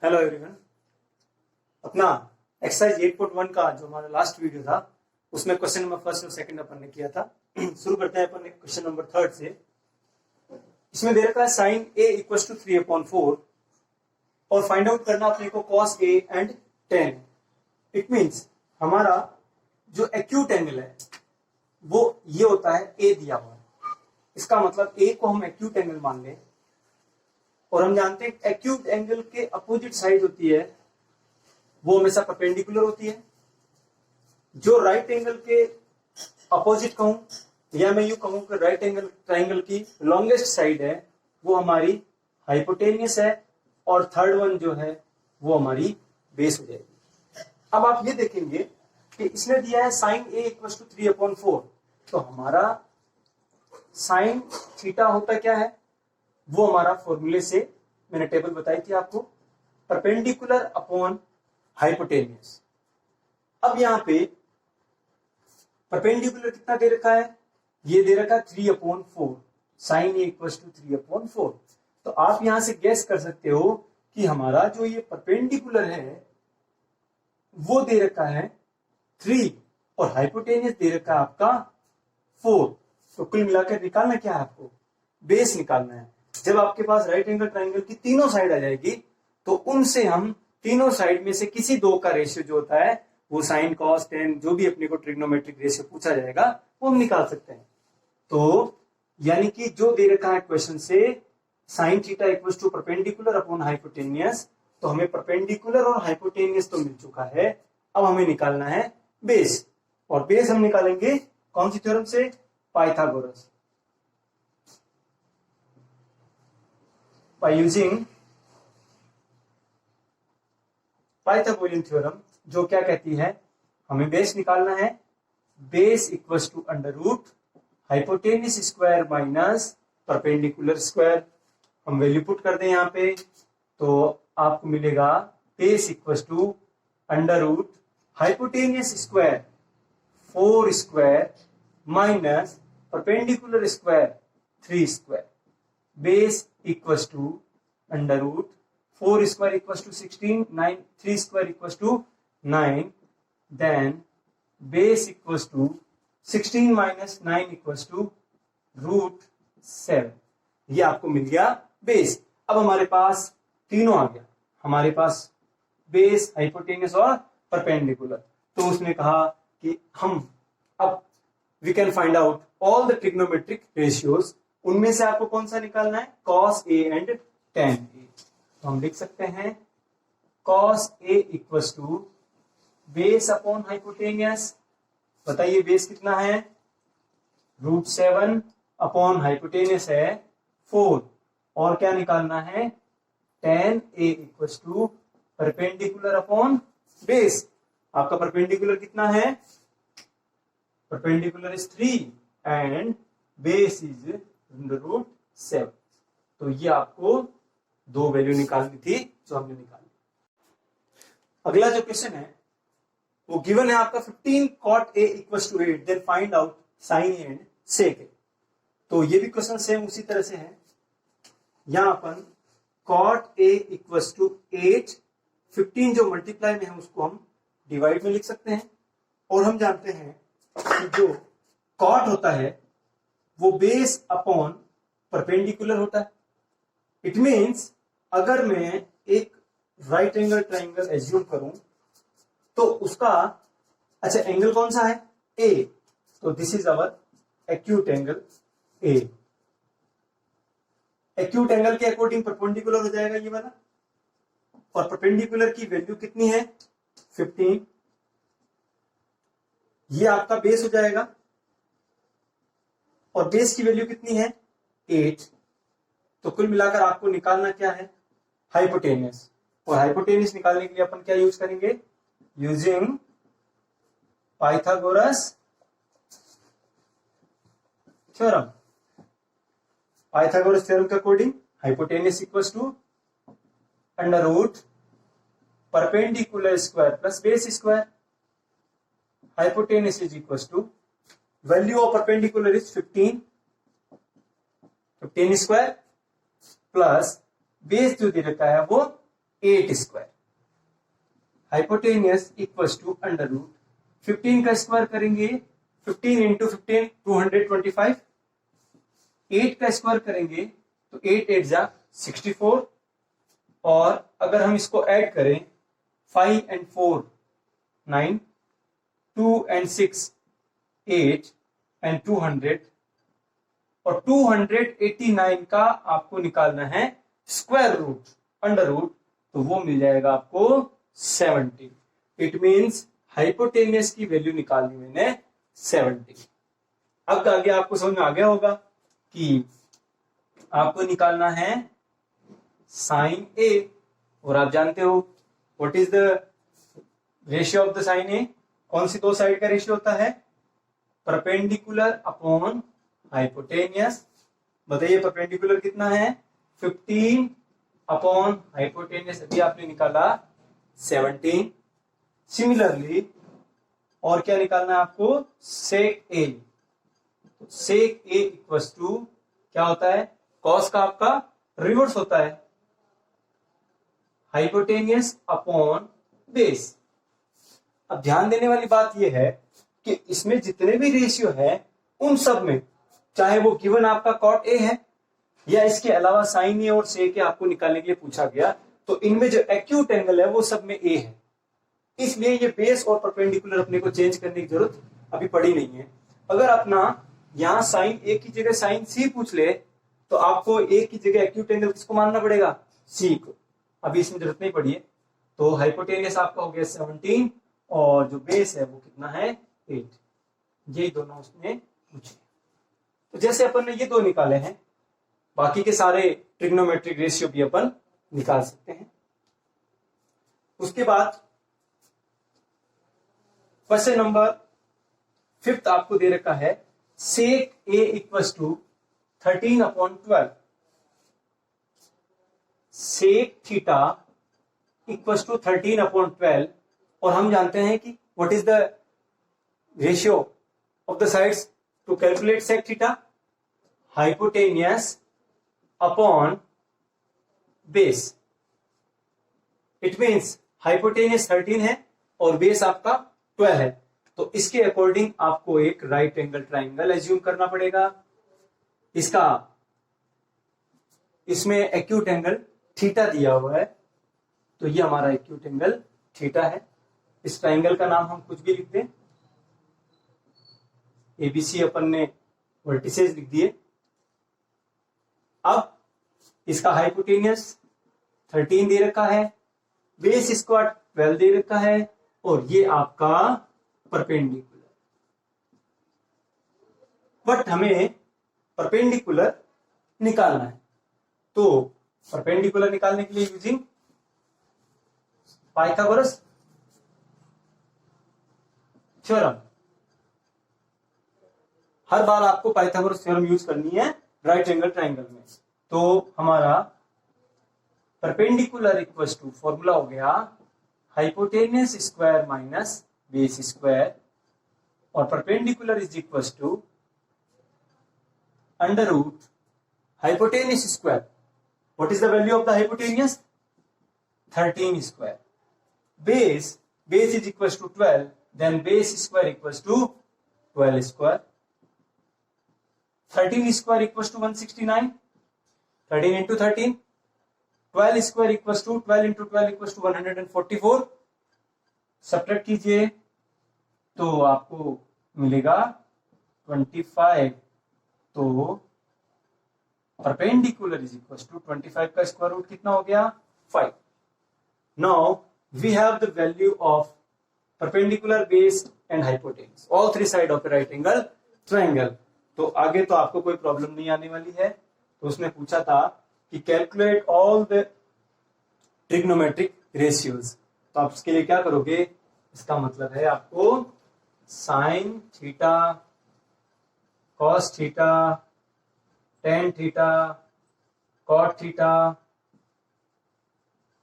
Hello everyone. अपना exercise 8.1 का जो हमारा लास्ट वीडियो था उसमें क्वेश्चन नंबर फर्स्ट और सेकंड अपन ने किया था। शुरू करते हैं अपन क्वेश्चन नंबर थर्ड से। इसमें दे रखा है साइन a इक्वल टू 3/4 और फाइंड आउट करना अपने को cos a and tan। It means हमारा जो एक्यूट एंगल है वो ये होता है a दिया हुआ है। इसका मतलब a को हम एक्यूट एंगल मान लें और हम जानते हैं एक्यूट एंगल के अपोजिट साइड होती है वो हमेशा परपेंडिकुलर होती है। जो राइट एंगल के अपोजिट कहूं या मैं यूं कहूं कि राइट एंगल ट्राइंगल की लॉन्गेस्ट साइड है वो हमारी हाइपोटेनियस है और थर्ड वन जो है वो हमारी बेस हो जाएगी। अब आप ये देखेंगे कि इसने दिया है साइन a इक्वल टू 3/4, तो हमारा साइन थीटा होता क्या है वो हमारा फॉर्मूले से मैंने टेबल बताई थी आपको, परपेंडिकुलर अपॉन हाइपोटेनियस। अब यहां पे परपेंडिकुलर कितना दे रखा है, ये दे रखा है 3/4, साइन ए इक्वल टू 3/4। तो आप यहां से गैस कर सकते हो कि हमारा जो ये परपेंडिकुलर है वो दे रखा है 3 और हाइपोटेनियस दे रखा है आपका 4। तो कुल मिलाकर निकालना क्या है, आपको बेस निकालना है। जब आपके पास राइट एंगल ट्राइंगल की तीनों साइड आ जाएगी तो उनसे हम तीनों साइड में से किसी दो का रेशियो जो होता है वो साइन कॉस टेन जो भी अपने को ट्रिग्नोमेट्रिक रेशियो पूछा जाएगा वो हम निकाल सकते हैं। तो यानी कि जो दे रखा है क्वेश्चन से sine theta equal to perpendicular upon hypotenuse, तो हमें परपेंडिकुलर और हाइपोटेनियस तो मिल चुका है। अब हमें निकालना है बेस, और बेस हम निकालेंगे कौन सी थ्योरम से, Pythagoras. By using Pythagorean theorem जो क्या कहती है, हमें बेस निकालना है, base equals to under root hypotenuse square minus perpendicular square. हम वैल्यू पुट कर दें यहाँ पे तो आपको मिलेगा base equals to under root hypotenuse square 4 square minus perpendicular square 3 square. Base equals to under root 4 square equals to 16, 9 3 square equals to 9, then base equals to 16 minus 9 equals to root 7। ये आपको मिल गया base. अब हमारे पास तीनों आ गया, हमारे पास बेस, हाइपोटेनियस और परपेंडिकुलर। तो उसने कहा कि हम अब we can find out all the trigonometric ratios, उनमें से आपको कौन सा निकालना है, cos a and tan a। तो हम लिख सकते हैं cos a equals to base upon hypotenuse. बताइए बेस कितना है, √7 अपॉन हाइपोटेनियस है 4, और क्या निकालना है, tan a equals to perpendicular upon base. आपका परपेंडिकुलर कितना है, perpendicular is 3 and base is √7। तो ये आपको दो वैल्यू निकालनी थी जो हमने निकाली। अगला जो क्वेश्चन है वो गिवन है आपका 15 cot a equals to 8, then find out sine a and sec a। तो ये भी क्वेश्चन सेम उसी तरह से है। यहां अपन cot a इक्वल्स टू 8, 15 जो मल्टीप्लाई में है उसको हम डिवाइड में लिख सकते हैं, और हम जानते हैं कि जो cot होता है वो बेस अपॉन परपेंडिकुलर होता है। इट मींस अगर मैं एक राइट एंगल ट्राइंगल एज्यूम करूं तो उसका अच्छा एंगल कौन सा है, ए, तो this is our acute angle A. Acute angle के अकॉर्डिंग परपेंडिकुलर हो जाएगा ये वाला, और परपेंडिकुलर की वैल्यू कितनी है 15, ये आपका बेस हो जाएगा, और बेस की वैल्यू कितनी है 8। तो कुल मिलाकर आपको निकालना क्या है, हाइपोटेनियस। और हाइपोटेनियस निकालने के लिए अपन क्या यूज करेंगे, using Pythagoras theorem. Pythagoras theorem के according hypotenuse equals to under root perpendicular square plus base square. Hypotenuse is equals to value of perpendicular is 15 square plus base जो दे रखा है वो 8 square, hypotenuse equals to under root 15 का square करेंगे 15 into 15 225, 8 का square करेंगे तो 8 8 जा 64, और अगर हम इसको ऐड करें 5 and 4 9, 2 and 6 8 and 200, और 289 का आपको निकालना है स्क्वायर रूट अंडर रूट, तो वो मिल जाएगा आपको 70। इट मींस हाइपोटेनियस की वैल्यू निकालनी मैंने 70। अब आगे आपको समझ में आ गया होगा कि आपको निकालना है साइन ए, और आप जानते हो what is the ratio of the sine A, कौन सी दो साइड का रेशियो होता है, परपेंडिकुलर अपॉन हाइपोटेनियस। बताइए परपेंडिकुलर कितना है, 15 अपॉन हाइपोटेनियस अभी आपने निकाला 17। सिमिलरली और क्या निकालना है आपको, सेक ए, तो सेक ए इक्वल्स टू क्या होता है, कॉस का आपका रिवर्स होता है, हाइपोटेनियस अपॉन बेस। अब ध्यान देने वाली बात यह है कि इसमें जितने भी रेशियो है उन सब में, चाहे वो गिवन आपका कॉट ए है या इसके अलावा साइन ए और सेक ए आपको निकालने के लिए पूछा गया, तो इनमें जो एक्यूट एंगल है वो सब में ए है, इसलिए ये बेस और परपेंडिकुलर अपने को चेंज करने की जरूरत अभी पड़ी नहीं है। अगर अपना यहां साइन ए की जगह साइन सी पूछ ले तो आपको ए की जगह एक्यूट एंगल किसको मानना पड़ेगा, सी को, अभी इसमें जरूरत नहीं पड़ी है। तो हाइपोटेनियस आपका हो गया 17 और जो बेस है वो कितना है 8, ये दोनों उसने पूछे। तो जैसे अपन ने ये दो निकाले हैं, बाकी के सारे ट्रिग्नोमेट्रिक रेशियो भी अपन निकाल सकते हैं। उसके बाद क्वेश्चन नंबर 5 आपको दे रखा है, sec A equals to 13/12, sec theta equals to 13/12, और हम जानते हैं कि what is the ratio of the sides to calculate sec theta, hypotenuse upon base. It means hypotenuse 13 है और बेस आपका 12 है, तो इसके अकॉर्डिंग आपको एक राइट एंगल ट्राइंगल एज्यूम करना पड़ेगा। इसमें एक्यूट एंगल थीटा दिया हुआ है, तो ये हमारा एक्यूट एंगल थीटा है। इस ट्राइंगल का नाम हम कुछ भी लिख दें, एबीसी अपन ने वर्टिसेस लिख दिए। अब इसका हाइपोटेनियस 13 दे रखा है, बेस इसका 12 दे रखा है, और ये आपका परपेंडिकुलर। बट हमें परपेंडिकुलर निकालना है, तो परपेंडिकुलर निकालने के लिए यूजिंग पाइथागोरस थ्योरम, हर बार आपको पाइथागोरस थ्योरम यूज करनी है राइट एंगल ट्राइंगल में। तो हमारा परपेंडिकुलर इक्वल्स टू फॉर्मूला हो गया hypotenuse square minus base square, और perpendicular is equals to under root hypotenuse square. What is the value of the hypotenuse, 13 square, base is equals to 12, then base square equals to 12 square, 13 square equals to 169, 13 into 13, 12 square equals to 12 into 12 equals to 144। Subtract कीजिए तो आपको मिलेगा 25। तो perpendicular is equals to 25 का square root कितना हो गया, 5। Now we have the value of perpendicular, base and hypotenuse, all three side of right angle triangle. तो आगे तो आपको कोई प्रॉब्लम नहीं आने वाली है। तो उसने पूछा था कि calculate all the trigonometric ratios, तो आप इसके लिए क्या करोगे, इसका मतलब है आपको sine theta, cos theta, tan theta, cot theta,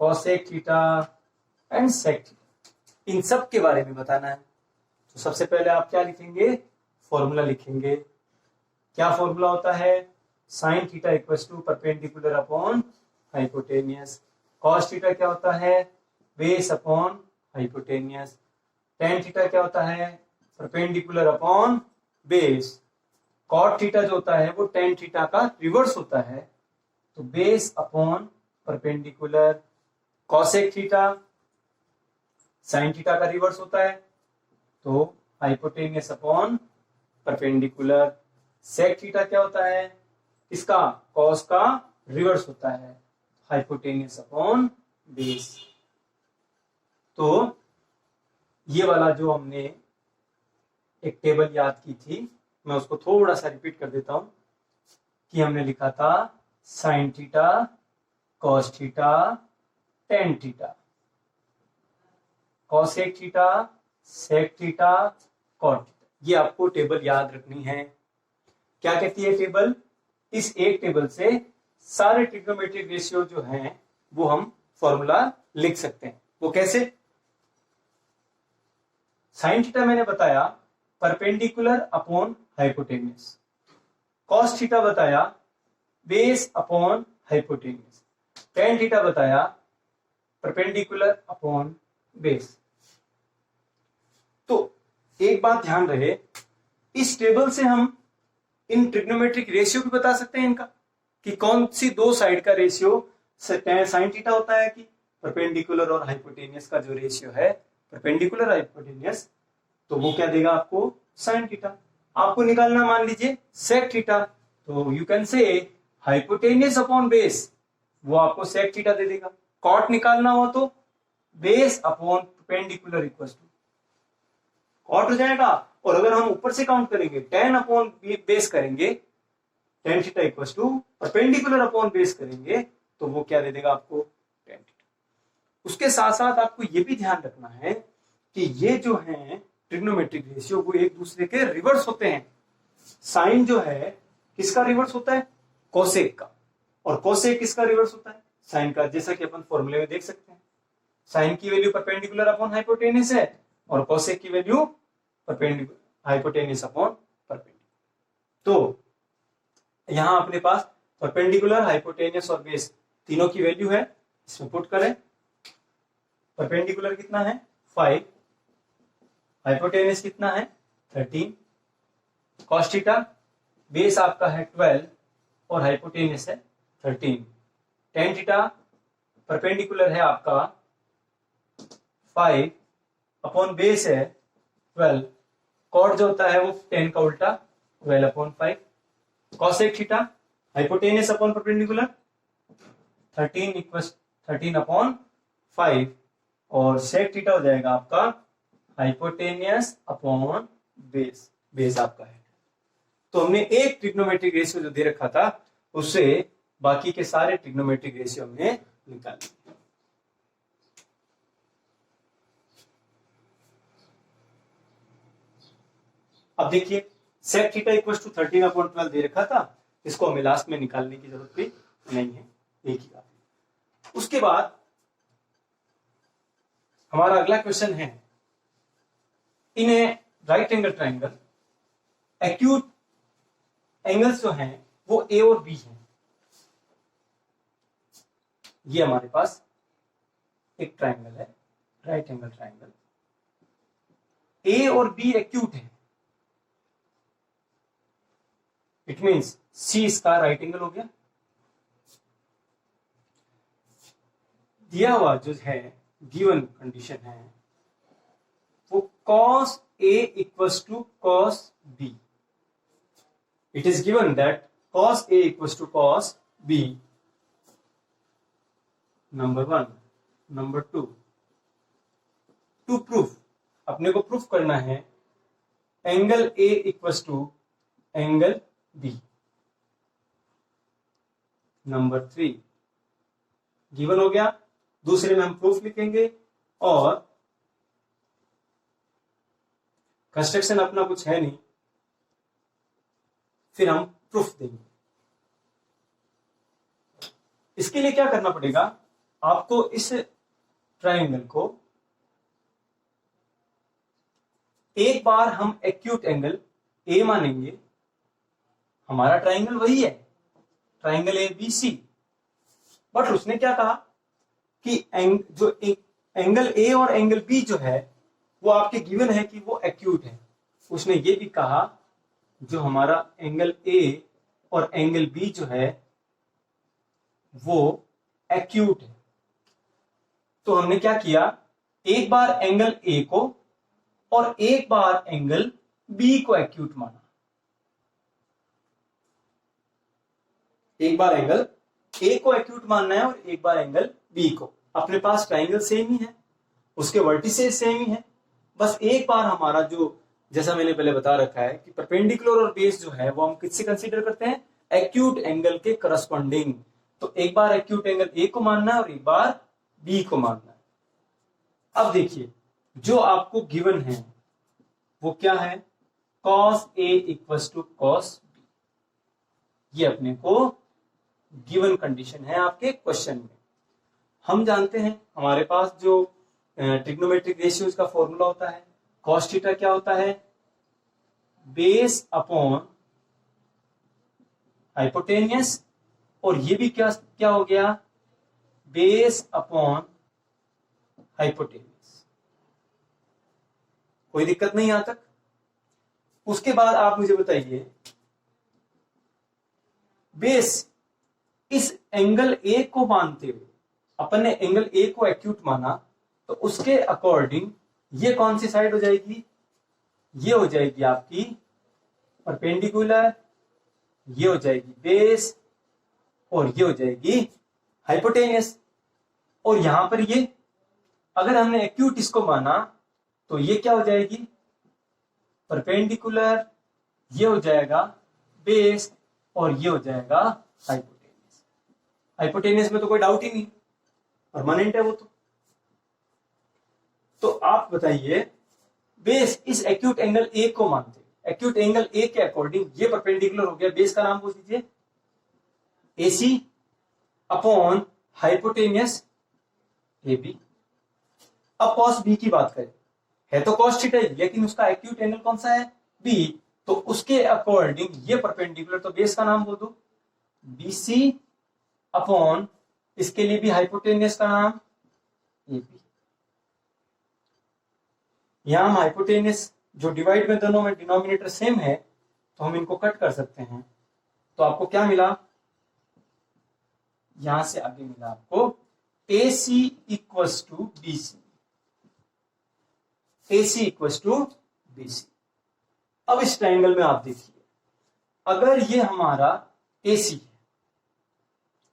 cosec theta and sec theta, इन सब के बारे में बताना है। तो सबसे पहले आप क्या लिखेंगे, फॉर्मूला लिखेंगे। क्या फॉर्मूला होता है, sine theta equals to perpendicular upon hypotenuse. Cos theta क्या होता है, base upon hypotenuse. Tan theta क्या होता है, perpendicular upon base. Cot theta जो होता है वो टेन थीटा का रिवर्स होता है, तो base upon perpendicular. Cosec theta sine theta का रिवर्स होता है, तो hypotenuse upon perpendicular. Sec theta क्या होता है, इसका कॉस का रिवर्स होता है, हाइपोटेनियस अपॉन बेस। तो ये वाला जो हमने एक टेबल याद की थी, मैं उसको थोड़ा सा रिपीट कर देता हूं कि हमने लिखा था sine theta, cos theta, tan theta, cosec theta, sec theta, cot theta. ये आपको टेबल याद रखनी है। क्या कहती है टेबल, इस एक टेबल से सारे ट्रिग्नोमेट्रिक रेशियो जो हैं वो हम फॉर्मूला लिख सकते हैं। वो कैसे, साइन थीटा मैंने बताया perpendicular upon hypotenuse, cos theta बताया base upon hypotenuse, tan theta बताया परपेंडिकुलर अपॉन बेस। तो एक बात ध्यान रहे, इस टेबल से हम इन ट्रिग्नोमेट्रिक रेशियो भी बता सकते हैं इनका, कि कौन सी दो साइड का रेशियो साइन थीटा होता है, कि परपेंडिकुलर और हाइपोटेनियस का जो रेशियो है परपेंडिकुलर हाइपोटेनियस, तो वो क्या देगा आपको, साइन थीटा। आपको निकालना मान लीजिए सेक थीटा, तो you can say hypotenuse upon base, वो आपको सेक थीटा दे देगा। कॉट निकालना हो तो base upon perpendicular equal to cot हो जाएगा। और अगर हम ऊपर से काउंट करेंगे टेन अपॉन बेस करेंगे, tan theta equal to perpendicular upon base करेंगे, तो वो क्या दे देगा आपको, टेन थीटा। उसके साथ साथ आपको ये भी ध्यान रखना है कि ये जो है ट्रिग्नोमेट्रिक रेशियो वो एक दूसरे के रिवर्स होते हैं। साइन जो है किसका रिवर्स होता है, कोसेक का, और कोसेक किसका रिवर्स होता है, साइन का। जैसा कि अपन फॉर्मूले में देख सकते हैं, साइन की वैल्यू परपेंडिकुलर अपॉन हाइपोटेनियस है और कोसेक की value perpendicular hypotenuse upon perpendicular. तो यहां अपने पास परपेंडिकुलर, हाइपोटेनियस और बेस तीनों की वैल्यू है, इसमें पुट करें। परपेंडिकुलर कितना है 5, हाइपोटेनियस कितना है 13, कॉस थीटा बेस आपका है 12 और हाइपोटेनियस है 13, टेन थीटा परपेंडिकुलर है आपका 5 अपॉन बेस है 12, कॉट जो होता है वो 10 का उल्टा 12 upon 5, cosec theta hypotenuse upon perpendicular 13 equal 13 upon 5, और सेक थीटा हो जाएगा आपका हाइपोटेनियस अपॉन बेस, बेस आपका है। तो हमने एक ट्रिग्नोमेट्रिक रेशियो जो दे रखा था उससे बाकी के सारे ट्रिग्नोमेट्रिक रेशियो हमने निकाल लिए। अब देखिए sec theta equal to 13 upon 12 दे रखा था, इसको हमें लास्ट में निकालने की जरूरत भी नहीं है, एक ही बात। उसके बाद हमारा अगला क्वेश्चन है, in a right angle triangle acute angles जो हैं वो ए और बी हैं। ये हमारे पास एक ट्राइंगल है, राइट एंगल ट्राइंगल, ए और बी एक्यूट है, इट मींस सी इसका राइट एंगल हो गया। दिया हुआ जो है गिवन कंडीशन है वो cos A equals to cos B. It is given that cos A equals to cos B. Number 1. Number 2. To prove, अपने को प्रूफ करना है angle A equals to angle B. Number 3 given हो गया, दूसरे में हम प्रूफ लिखेंगे और कंस्ट्रक्शन अपना कुछ है नहीं, फिर हम प्रूफ देंगे। इसके लिए क्या करना पड़ेगा, आपको इस ट्राइंगल को एक बार हम एक्यूट एंगल ए मानेंगे, हमारा ट्राइंगल वही है, triangle A B C, but उसने क्या कहा कि एंगल ए और एंगल बी जो है वो आपके गिवन है कि वो एक्यूट है। उसने ये भी कहा जो हमारा एंगल ए और एंगल बी जो है वो एक्यूट है। तो हमने क्या किया, एक बार एंगल ए को और एक बार एंगल बी को एक्यूट माना। एक बार एंगल ए को एक्यूट मानना है और एक बार एंगल बी को। अपने पास ट्राइंगल सेम ही है, उसके वर्टिसेस सेम ही है, बस एक बार हमारा जो, जैसा मैंने पहले बता रखा है कि परपेंडिकुलर और बेस जो है वो हम किससे कंसीडर करते हैं, एक्यूट एंगल के करस्पॉन्डिंग। तो एक बार एक्यूट एंगल ए को मानना है और एक बार बी को मानना है। अब देखिए जो आपको गिवन है वो क्या है, cos A equals to cos B। ये अपने को गिवन कंडीशन है आपके क्वेश्चन में। हम जानते हैं हमारे पास जो ट्रिग्नोमेट्रिक रेशियोज का फॉर्मूला होता है, cos थीटा क्या होता है, बेस अपॉन हाइपोटेनियस, और ये भी क्या क्या हो गया, बेस अपॉन हाइपोटेनियस। कोई दिक्कत नहीं यहां तक। उसके बाद आप मुझे बताइए, बेस इस एंगल ए को मानते हुए अपन ने एंगल ए को एक्यूट माना, तो उसके अकॉर्डिंग ये कौन सी साइड हो जाएगी, ये हो जाएगी आपकी परपेंडिकुलर, ये हो जाएगी बेस, और ये हो जाएगी हाइपोटेनियस। और यहां पर ये अगर हमने एक्यूट इसको माना तो ये क्या हो जाएगी, परपेंडिकुलर, ये हो जाएगा बेस, और ये हो जाएगा हाइपोटेनियस। हाइपोटेनियस में तो कोई डाउट ही नहीं, परमानेंट है वो तो आप बताइए, बेस इस एक्यूट एंगल ए को मानते, एक्यूट एंगल ए के अकॉर्डिंग ये परपेंडिकुलर हो गया, बेस का नाम बोल दीजिए AC अपॉन हाइपोटेनियस AB। अब cos B की बात करें, है तो cos थीटा, लेकिन उसका एक्यूट एंगल कौन सा है, B, तो उसके अकॉर्डिंग ये परपेंडिकुलर, तो बेस का नाम बोल दो BC अपॉन, इसके लिए भी हाइपोटेनियस का नाम AB। यहां हम हाइपोटेनियस जो डिवाइड में दोनों में डिनोमिनेटर सेम है तो हम इनको कट कर सकते हैं। तो आपको क्या मिला, यहां से आगे मिला आपको AC equals to BC, AC equals to BC। अब इस ट्रायंगल में आप देखिए, अगर ये हमारा AC है,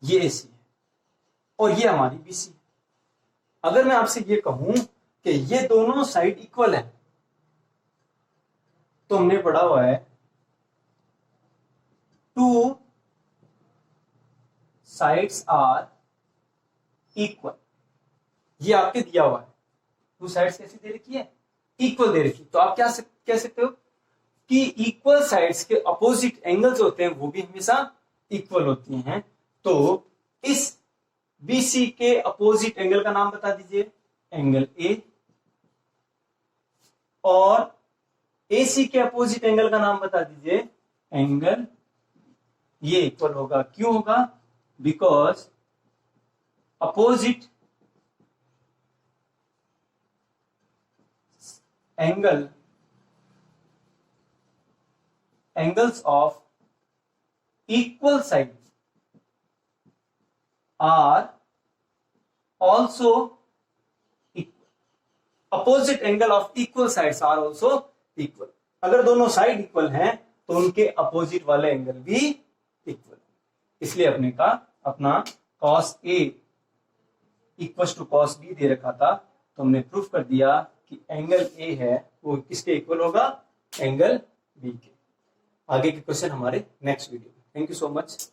ये AC है और ये हमारी BC है, अगर मैं आपसे ये कहूं कि ये दोनों साइड इक्वल है, तो हमने पढ़ा हुआ है टू साइड्स आर इक्वल, ये आपके दिया हुआ है, टू साइड्स कैसी दे रखी है, इक्वल दे रखी। तो आप क्या कह सकते हो कि इक्वल साइड्स के अपोजिट एंगल्स होते हैं वो भी हमेशा इक्वल होती हैं। तो इस BC के अपोजिट एंगल का नाम बता दीजिए, एंगल A, और AC के अपोजिट एंगल का नाम बता दीजिए, एंगल, ये इक्वल होगा। क्यों होगा, because opposite angles of equal side are also opposite angle of equal sides are also equal. अगर दोनों साइड इक्वल हैं तो उनके अपोजिट वाले एंगल भी इक्वल। इसलिए अपना cos A equal to cos B दे रखा था, तो हमने प्रूफ कर दिया कि एंगल A है वो किसके इक्वल होगा, एंगल B के। आगे के क्वेश्चन हमारे नेक्स्ट वीडियो में। Thank you so much.